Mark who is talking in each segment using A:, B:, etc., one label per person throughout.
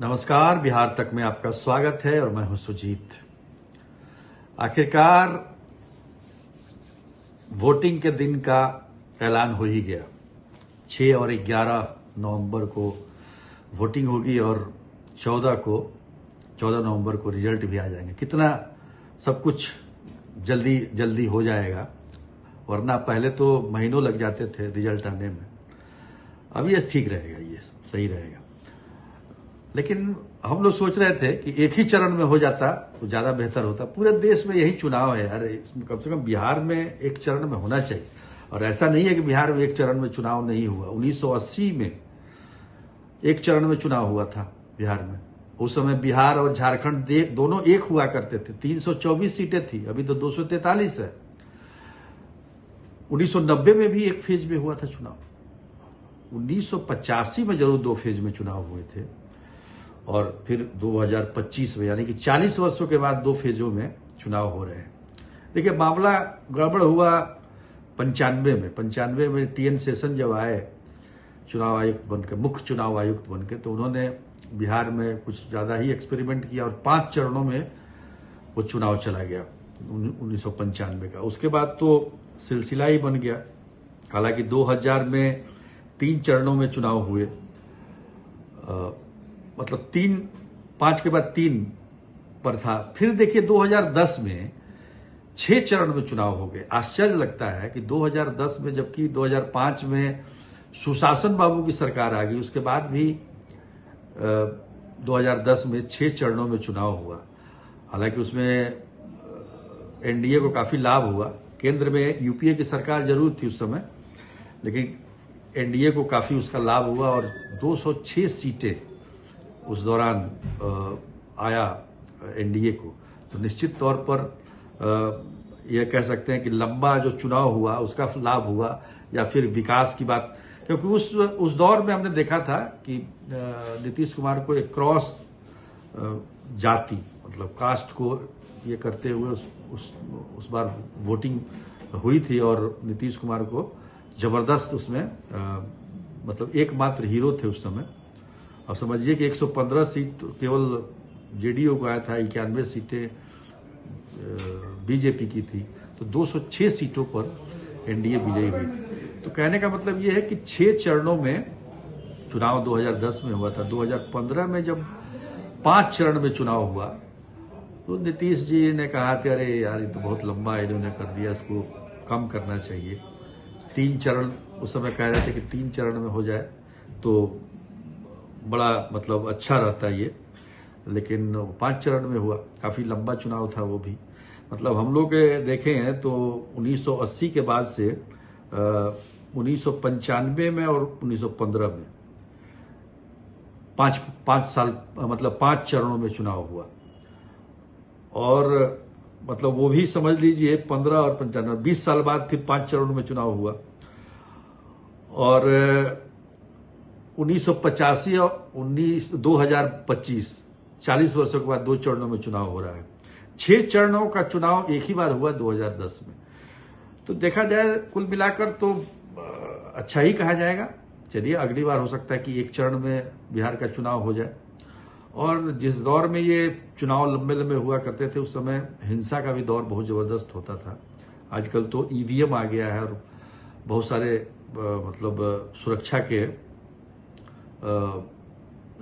A: नमस्कार, बिहार तक में आपका स्वागत है और मैं हूं सुजीत। आखिरकार वोटिंग के दिन का ऐलान हो ही गया। 6 और 11 नवंबर को वोटिंग होगी और 14 नवंबर को रिजल्ट भी आ जाएंगे। कितना सब कुछ जल्दी जल्दी हो जाएगा, वरना पहले तो महीनों लग जाते थे रिजल्ट आने में। अब ये ठीक रहेगा, ये सही रहेगा। लेकिन हम लोग सोच रहे थे कि एक ही चरण में हो जाता तो ज्यादा बेहतर होता। पूरे देश में यही चुनाव है यार, कम से कम बिहार में एक चरण में होना चाहिए। और ऐसा नहीं है कि बिहार में एक चरण में चुनाव नहीं हुआ। 1980 में एक चरण में चुनाव हुआ था बिहार में। उस समय बिहार और झारखंड दोनों एक हुआ करते थे। 324 सीटें थी, अभी तो 243 है। 1990 में भी एक फेज में हुआ था चुनाव। 1985 में जरूर 2 फेज में चुनाव हुए थे और फिर 2025 में, यानी कि 40 वर्षों के बाद 2 फेजों में चुनाव हो रहे हैं। देखिए, मामला गड़बड़ हुआ 95 में टीएन शेषन जब आए चुनाव आयुक्त बनकर, मुख्य चुनाव आयुक्त बनकर, तो उन्होंने बिहार में कुछ ज्यादा ही एक्सपेरिमेंट किया और 5 चरणों में वो चुनाव चला गया 1995 का। उसके बाद तो सिलसिला ही बन गया। हालांकि 2000 में 3 चरणों में चुनाव हुए, मतलब 5 के बाद 3 पर था। फिर देखिए 2010 में 6 चरण में चुनाव हो गए। आश्चर्य लगता है कि 2010 में, जबकि 2005 में सुशासन बाबू की सरकार आ गई, उसके बाद भी 2010 में 6 चरणों में चुनाव हुआ। हालांकि उसमें एनडीए को काफी लाभ हुआ। केंद्र में यूपीए की सरकार जरूर थी उस समय, लेकिन एनडीए को काफी उसका लाभ हुआ और 206 सीटें उस दौरान आया एनडीए को। तो निश्चित तौर पर यह कह सकते हैं कि लंबा जो चुनाव हुआ उसका लाभ हुआ, या फिर विकास की बात। क्योंकि उस दौर में हमने देखा था कि नीतीश कुमार को एक क्रॉस जाति, मतलब कास्ट को ये करते हुए उस बार वोटिंग हुई थी और नीतीश कुमार को जबरदस्त उसमें मतलब एकमात्र हीरो थे उस समय। अब समझिए कि 115 सीट केवल जेडीयू को आया था, 91 सीटें बीजेपी की थी, तो 206 सीटों पर एनडीए विजयी हुई। तो कहने का मतलब यह है कि 6 चरणों में चुनाव 2010 में हुआ था। 2015 में जब 5 चरण में चुनाव हुआ तो नीतीश जी ने कहा कि अरे यार, ये तो बहुत लंबा इन्होंने कर दिया, इसको कम करना चाहिए। 3 चरण उस समय कह रहे थे कि 3 चरण में हो जाए तो बड़ा मतलब अच्छा रहता है ये, लेकिन 5 चरण में हुआ। काफी लंबा चुनाव था वो भी। मतलब हम लोग देखें तो 1980 के बाद से 1995 में और 1915 में 5 साल, मतलब 5 चरणों में चुनाव हुआ। और मतलब वो भी समझ लीजिए 15 और 95, 20 साल बाद फिर 5 चरणों में चुनाव हुआ। और 1985 और 2025, 40 वर्षों के बाद 2 चरणों में चुनाव हो रहा है। 6 चरणों का चुनाव एक ही बार हुआ 2010 में। तो देखा जाए कुल मिलाकर तो अच्छा ही कहा जाएगा। चलिए, अगली बार हो सकता है कि 1 चरण में बिहार का चुनाव हो जाए। और जिस दौर में ये चुनाव लंबे लंबे हुआ करते थे, उस समय हिंसा का भी दौर बहुत जबरदस्त होता था। आजकल तो ईवीएम आ गया है और बहुत सारे मतलब सुरक्षा के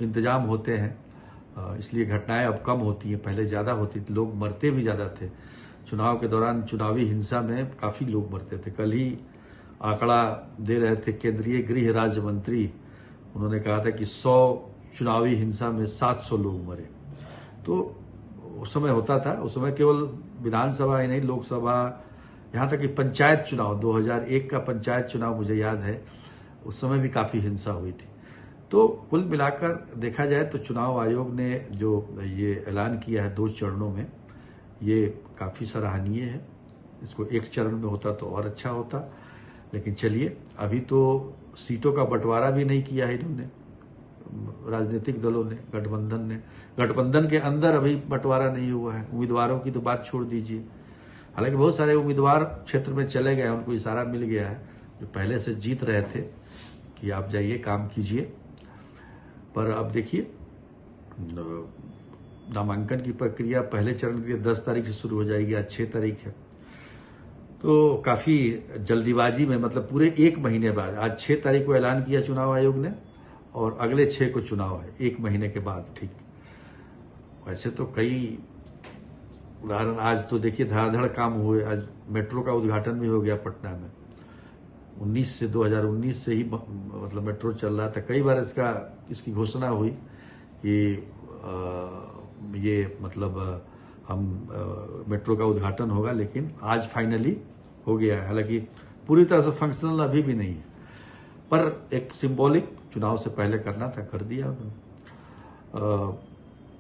A: इंतजाम होते हैं, इसलिए घटनाएं अब कम होती हैं। पहले ज्यादा होती थी, लोग मरते भी ज्यादा थे चुनाव के दौरान। चुनावी हिंसा में काफी लोग मरते थे। कल ही आंकड़ा दे रहे थे केंद्रीय गृह राज्य मंत्री, उन्होंने कहा था कि 100 चुनावी हिंसा में 700 लोग मरे। तो उस समय होता था, उस समय केवल विधानसभा ही नहीं, लोकसभा, यहाँ तक कि पंचायत चुनाव, 2001 का पंचायत चुनाव मुझे याद है, उस समय भी काफी हिंसा हुई थी। तो कुल मिलाकर देखा जाए तो चुनाव आयोग ने जो ये ऐलान किया है 2 चरणों में, ये काफी सराहनीय है। इसको 1 चरण में होता तो और अच्छा होता। लेकिन चलिए, अभी तो सीटों का बंटवारा भी नहीं किया है इन्होंने, राजनीतिक दलों ने, गठबंधन के अंदर अभी बंटवारा नहीं हुआ है। उम्मीदवारों की तो बात छोड़ दीजिए। हालांकि बहुत सारे उम्मीदवार क्षेत्र में चले गए, उनको इशारा मिल गया है, जो पहले से जीत रहे थे कि आप जाइए काम कीजिए। पर अब देखिए नामांकन की प्रक्रिया पहले चरण के लिए 10 तारीख से शुरू हो जाएगी, आज 6 तारीख है। तो काफ़ी जल्दीबाजी में, मतलब पूरे 1 महीने बाद, आज 6 तारीख को ऐलान किया चुनाव आयोग ने और अगले 6 को चुनाव है, 1 महीने के बाद। ठीक, वैसे तो कई उदाहरण, आज तो देखिए धड़ाधड़ काम हुए। आज मेट्रो का उद्घाटन भी हो गया पटना में। 2019 से ही मतलब मेट्रो चल रहा था। कई बार इसकी घोषणा हुई कि ये मतलब हम मेट्रो का उद्घाटन होगा, लेकिन आज फाइनली हो गया है। हालांकि पूरी तरह से फंक्शनल अभी भी नहीं है, पर एक सिंबॉलिक चुनाव से पहले करना था, कर दिया उन्होंने।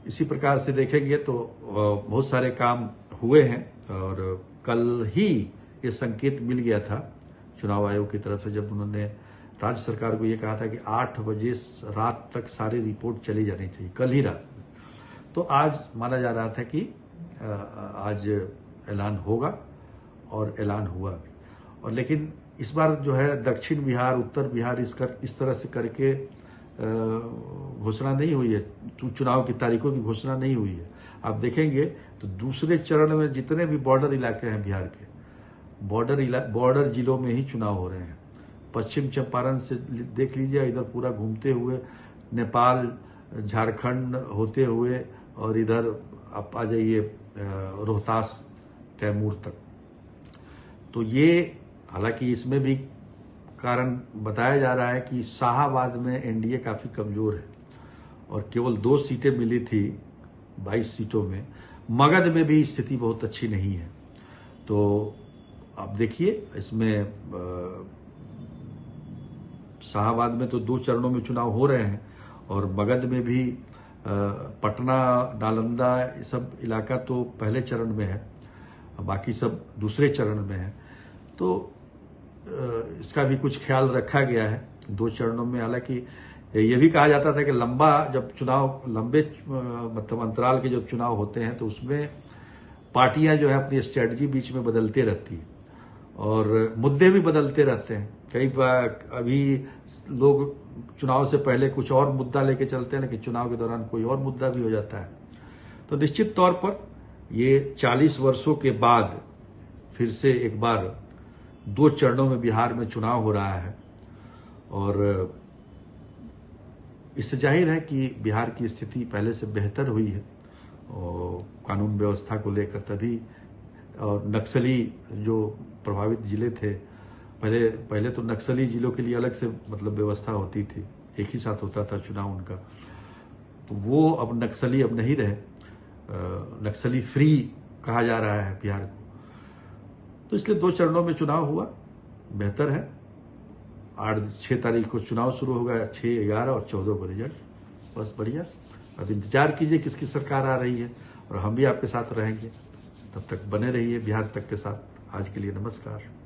A: इसी प्रकार से देखेंगे तो बहुत सारे काम हुए हैं और कल ही ये संकेत मिल गया था चुनाव आयोग की तरफ से, जब उन्होंने राज्य सरकार को ये कहा था कि 8 बजे रात तक सारी रिपोर्ट चली जानी चाहिए, कल ही रात में। तो आज माना जा रहा था कि आज ऐलान होगा और ऐलान हुआ भी। और लेकिन इस बार जो है दक्षिण बिहार, उत्तर बिहार इस तरह से करके घोषणा नहीं हुई है, चुनाव की तारीखों की घोषणा नहीं हुई है। आप देखेंगे तो दूसरे चरण में जितने भी बॉर्डर इलाके हैं बिहार के, बॉर्डर जिलों में ही चुनाव हो रहे हैं। पश्चिम चंपारण से देख लीजिए, इधर पूरा घूमते हुए नेपाल, झारखंड होते हुए और इधर आप आ जाइए रोहतास, कैमूर तक। तो ये, हालांकि इसमें भी कारण बताया जा रहा है कि शाहाबाद में एनडीए काफी कमजोर है और केवल 2 सीटें मिली थी 22 सीटों में। मगध में भी स्थिति बहुत अच्छी नहीं है। तो आप देखिए, इसमें शाहाबाद में तो 2 चरणों में चुनाव हो रहे हैं और मगध में भी पटना, नालंदा, सब इलाका तो पहले चरण में है, बाकी सब दूसरे चरण में है। तो इसका भी कुछ ख्याल रखा गया है 2 चरणों में। हालांकि ये भी कहा जाता था कि लंबे मतलब अंतराल के जब चुनाव होते हैं तो उसमें पार्टियां जो है अपनी स्ट्रेटजी बीच में बदलते रहती है और मुद्दे भी बदलते रहते हैं। कई बार अभी लोग चुनाव से पहले कुछ और मुद्दा लेके चलते हैं, लेकिन चुनाव के दौरान कोई और मुद्दा भी हो जाता है। तो निश्चित तौर पर ये 40 वर्षों के बाद फिर से एक बार 2 चरणों में बिहार में चुनाव हो रहा है और इससे जाहिर है कि बिहार की स्थिति पहले से बेहतर हुई है और कानून व्यवस्था को लेकर तभी। और नक्सली जो प्रभावित जिले थे, पहले तो नक्सली जिलों के लिए अलग से मतलब व्यवस्था होती थी, एक ही साथ होता था चुनाव उनका, तो वो अब नक्सली अब नहीं रहे, नक्सली फ्री कहा जा रहा है बिहार को। तो इसलिए 2 चरणों में चुनाव हुआ, बेहतर है। 6 तारीख को चुनाव शुरू होगा, 6, 11 और 14 को रिजल्ट। बस बढ़िया। अब इंतजार कीजिए किसकी सरकार आ रही है और हम भी आपके साथ रहेंगे। तब तक बने रहिए बिहार तक के साथ। आज के लिए नमस्कार।